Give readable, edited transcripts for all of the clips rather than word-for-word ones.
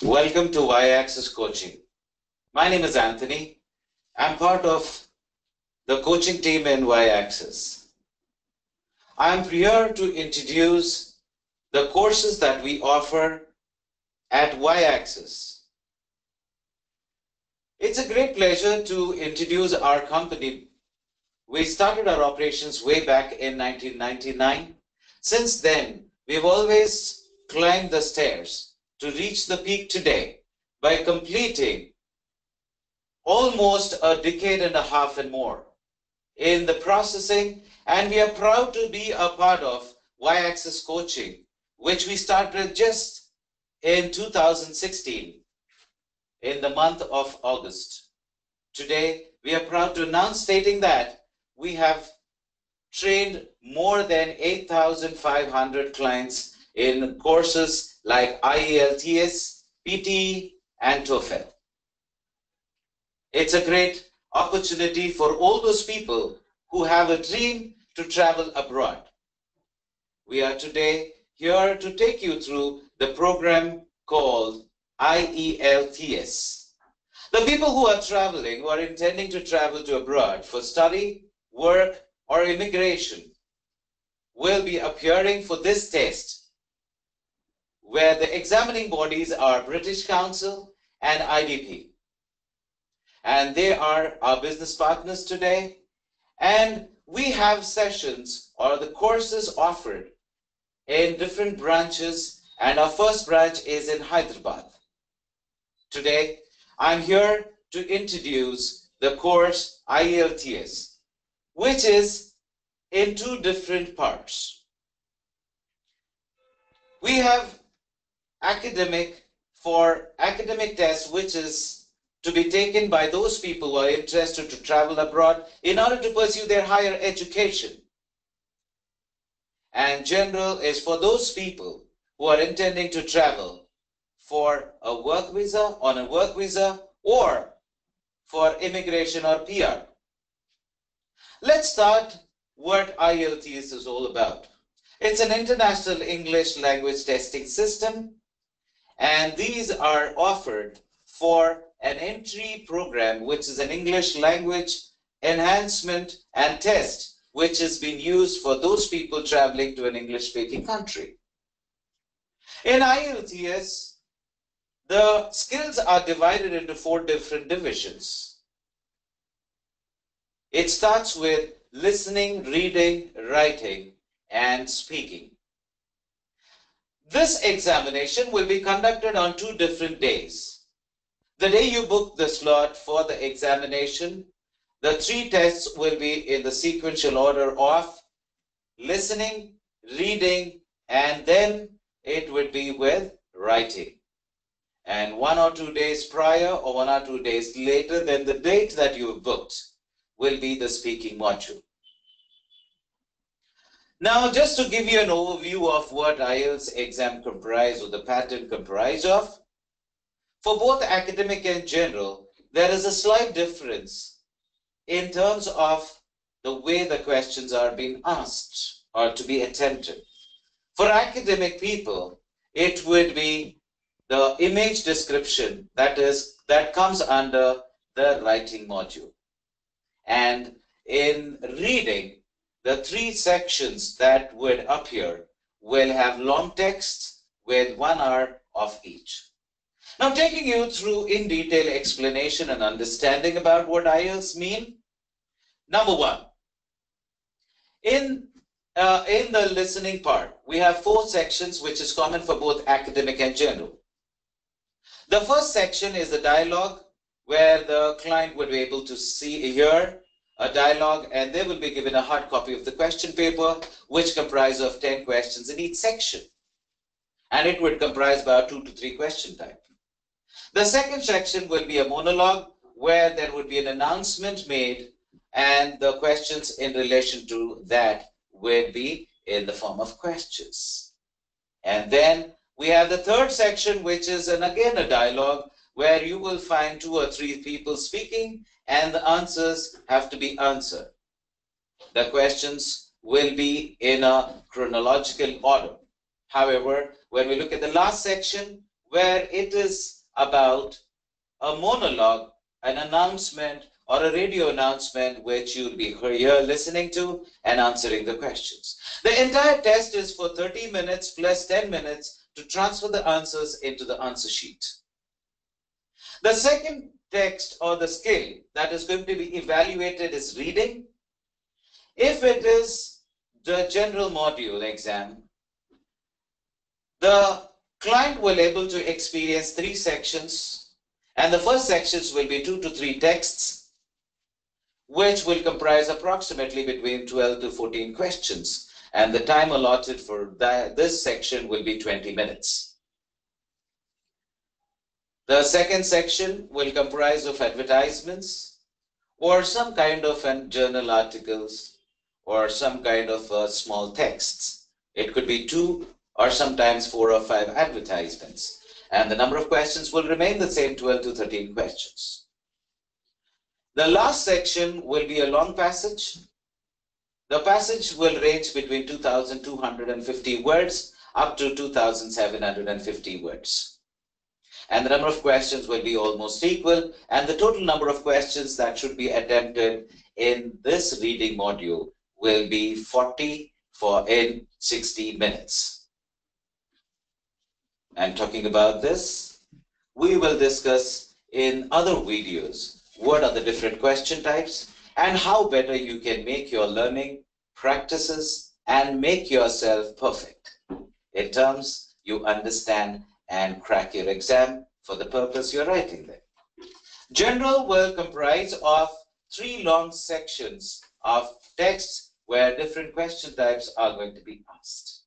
Welcome to Y-Axis Coaching. My name is Anthony. I'm part of the coaching team in Y-Axis. I'm here to introduce the courses that we offer at Y-Axis. It's a great pleasure to introduce our company. We started our operations way back in 1999. Since then, we've always climbed the stairs to reach the peak today by completing almost a decade and a half and more in the processing, and we are proud to be a part of Y-Axis Coaching, which we started just in 2016 in the month of August. Today, we are proud to announce stating that we have trained more than 8,500 clients in courses like IELTS, PT, and TOEFL. It's a great opportunity for all those people who have a dream to travel abroad. We are today here to take you through the program called IELTS. The people who are traveling, who are intending to travel to abroad for study, work, or immigration, will be appearing for this test, where the examining bodies are British Council and IDP. And they are our business partners today. And we have sessions or the courses offered in different branches, and our first branch is in Hyderabad. Today, I'm here to introduce the course IELTS, which is in two different parts. We have academic test, which is to be taken by those people who are interested to travel abroad in order to pursue their higher education. And general is for those people who are intending to travel for a work visa, on a work visa, or for immigration or PR. Let's start what IELTS is all about. It's an international English language testing system, and these are offered for an entry program, which is an English language enhancement and test, which has been used for those people traveling to an English-speaking country. In IELTS, the skills are divided into 4 different divisions. It starts with listening, reading, writing, and speaking. This examination will be conducted on 2 different days. The day you book the slot for the examination, the 3 tests will be in the sequential order of listening, reading, and then it would be with writing. And 1 or 2 days prior or 1 or 2 days later than the date that you have booked will be the speaking module. Now, just to give you an overview of what IELTS exam comprise or the pattern comprise of, for both academic and general, there is a slight difference in terms of the way the questions are being asked or to be attempted. For academic people, it would be the image description that comes under the writing module. And in reading, the 3 sections that would appear will have long text with 1 hour of each. Now, taking you through in detail explanation and understanding about what IELTS mean. Number 1, in the listening part, we have 4 sections, which is common for both academic and general. The first section is the dialogue, where the client would be able to hear a dialogue, and they will be given a hard copy of the question paper, which comprises of 10 questions in each section. And it would comprise about 2 to 3 question type. The second section will be a monologue, where there would be an announcement made, and the questions in relation to that will be in the form of questions. And then we have the third section, which is again a dialogue, where you will find 2 or 3 people speaking, and the answers have to be answered. The questions will be in a chronological order. However, when we look at the last section, where it is about a monologue, an announcement, or a radio announcement which you'll be here listening to and answering the questions. The entire test is for 30 minutes plus 10 minutes to transfer the answers into the answer sheet. The second text or the skill that is going to be evaluated is reading. If it is the general module exam, the client will able to experience 3 sections, and the first sections will be 2 to 3 texts, which will comprise approximately between 12 to 14 questions, and the time allotted for this section will be 20 minutes. The second section will comprise of advertisements or some kind of journal articles or some kind of small texts. It could be 2 or sometimes 4 or 5 advertisements. And the number of questions will remain the same, 12 to 13 questions. The last section will be a long passage. The passage will range between 2,250 words up to 2,750 words. And the number of questions will be almost equal, and the total number of questions that should be attempted in this reading module will be 40 in 60 minutes. And talking about this, we will discuss in other videos what are the different question types and how better you can make your learning practices and make yourself perfect in terms you understand and crack your exam for the purpose you're writing there. General will comprise of 3 long sections of text where different question types are going to be asked.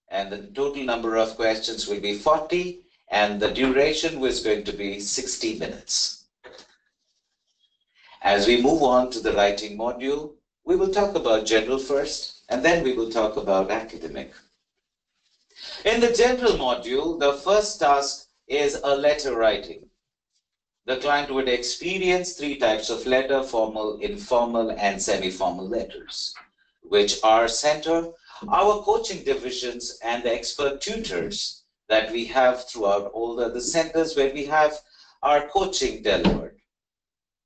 And the total number of questions will be 40, and the duration was going to be 60 minutes. As we move on to the writing module, we will talk about general first, and then we will talk about academic. In the general module, the first task is a letter writing. The client would experience 3 types of letter: formal, informal, and semi-formal letters, which are center our coaching divisions and the expert tutors that we have throughout all the centers where we have our coaching delivered.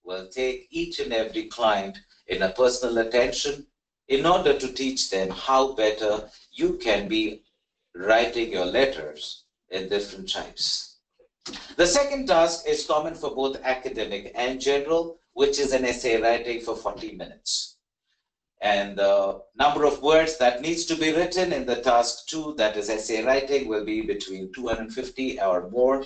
We'll take each and every client in a personal attention in order to teach them how better you can be writing your letters in different types. The second task is common for both academic and general, which is an essay writing for 40 minutes. And the number of words that needs to be written in the task 2, that is essay writing, will be between 250 or more,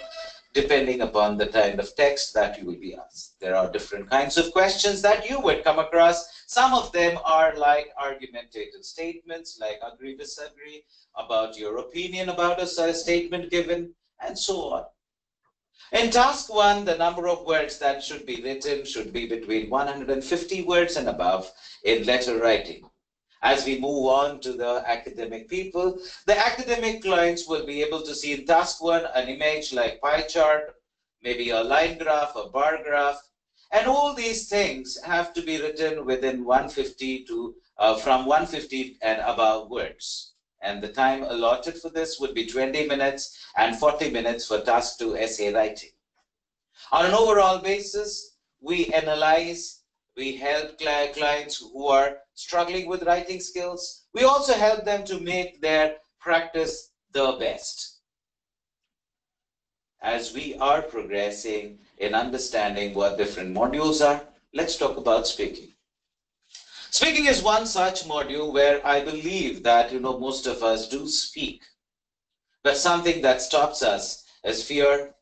depending upon the kind of text that you will be asked. There are different kinds of questions that you would come across. Some of them are like argumentative statements, like agree, disagree, about your opinion about a statement given, and so on. In task 1, the number of words that should be written should be between 150 words and above in letter writing. As we move on to the academic people, the academic clients will be able to see in task 1 an image like pie chart, maybe a line graph, a bar graph, and all these things have to be written within 150 to from 150 and above words. And the time allotted for this would be 20 minutes and 40 minutes for task 2 essay writing. On an overall basis, we analyze, we help clients who are struggling with writing skills. We also help them to make their practice the best. As we are progressing in understanding what different modules are, let's talk about speaking. Speaking is one such module where I believe that most of us do speak, but something that stops us is fear,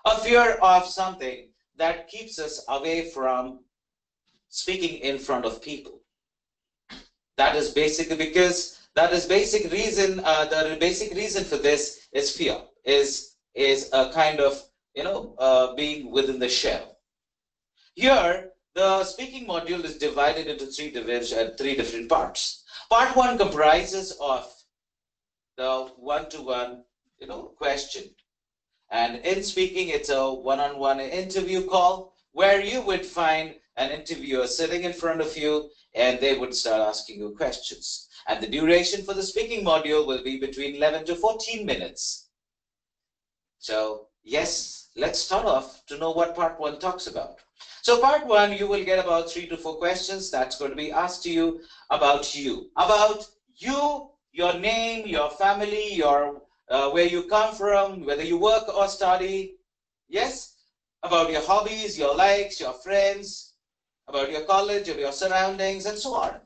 a fear of something that keeps us away from speaking in front of people. That is basically because the basic reason for this is fear, is a kind of being within the shell. Here, the speaking module is divided into 3 different parts. Part 1 comprises of the one-to-one, question. And in speaking, it's a one-on-one interview call where you would find an interviewer sitting in front of you and they would start asking you questions. And the duration for the speaking module will be between 11 to 14 minutes. So yes, let's start off to know what part one talks about. So part one, you will get about 3 to 4 questions that's going to be asked to you, about you, your name, your family, your where you come from, whether you work or study. Yes, about your hobbies, your likes, your friends, about your college, of your surroundings, and so on.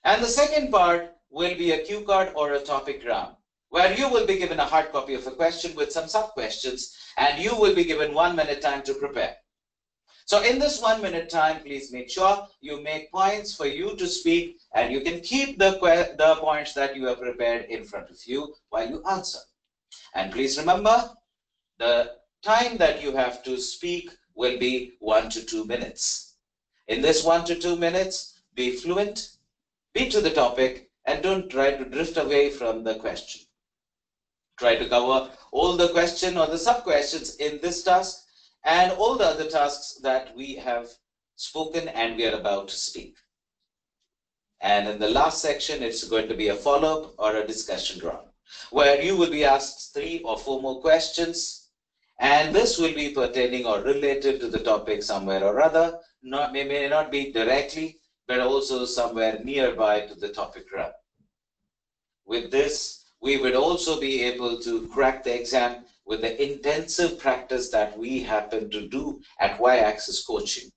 And the second part will be a cue card or a topic round, where you will be given a hard copy of a question with some sub-questions, and you will be given 1 minute time to prepare. So in this 1 minute time, please make sure you make points for you to speak, and you can keep the points that you have prepared in front of you while you answer. And please remember, the time that you have to speak will be 1 to 2 minutes. In this 1 to 2 minutes, be fluent, be to the topic, and don't try to drift away from the question. Try to cover all the question or the sub-questions in this task and all the other tasks that we have spoken and we are about to speak. And in the last section, it's going to be a follow-up or a discussion round, where you will be asked 3 or 4 more questions, and this will be pertaining or related to the topic somewhere or other. May not be directly, but also somewhere nearby to the topic round. With this, we would also be able to crack the exam with the intensive practice that we happen to do at Y-Axis Coaching.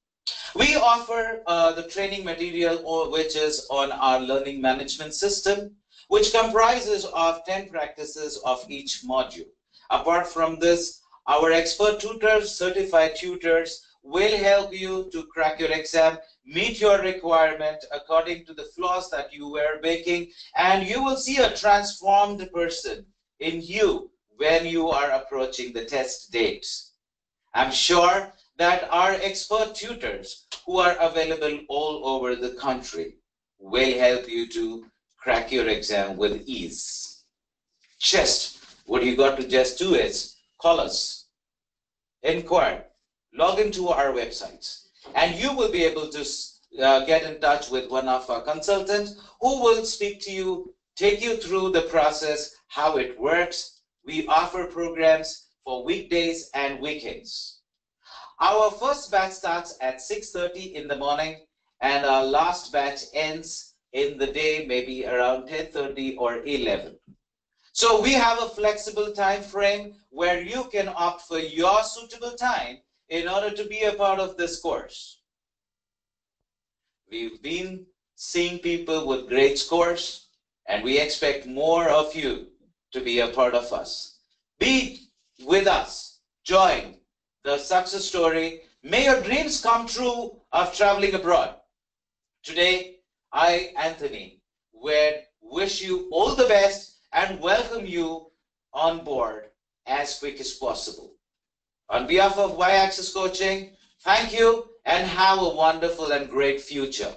We offer the training material which is on our learning management system, which comprises of 10 practices of each module. Apart from this, our expert tutors, certified tutors, will help you to crack your exam, meet your requirement according to the flaws that you were making, and you will see a transformed person in you when you are approaching the test dates. I'm sure that our expert tutors who are available all over the country will help you to crack your exam with ease. What you got to just do is call us, inquire, log into our websites, and you will be able to get in touch with one of our consultants who will speak to you, take you through the process, how it works. We offer programs for weekdays and weekends. Our first batch starts at 6:30 in the morning, and our last batch ends in the day, maybe around 10:30 or 11. So we have a flexible time frame where you can opt for your suitable time in order to be a part of this course. We've been seeing people with great scores, and we expect more of you to be a part of us. Be with us. Join the success story. May your dreams come true of traveling abroad. Today, I, Anthony, would wish you all the best and welcome you on board as quick as possible. On behalf of Y-Axis Coaching, thank you and have a wonderful and great future.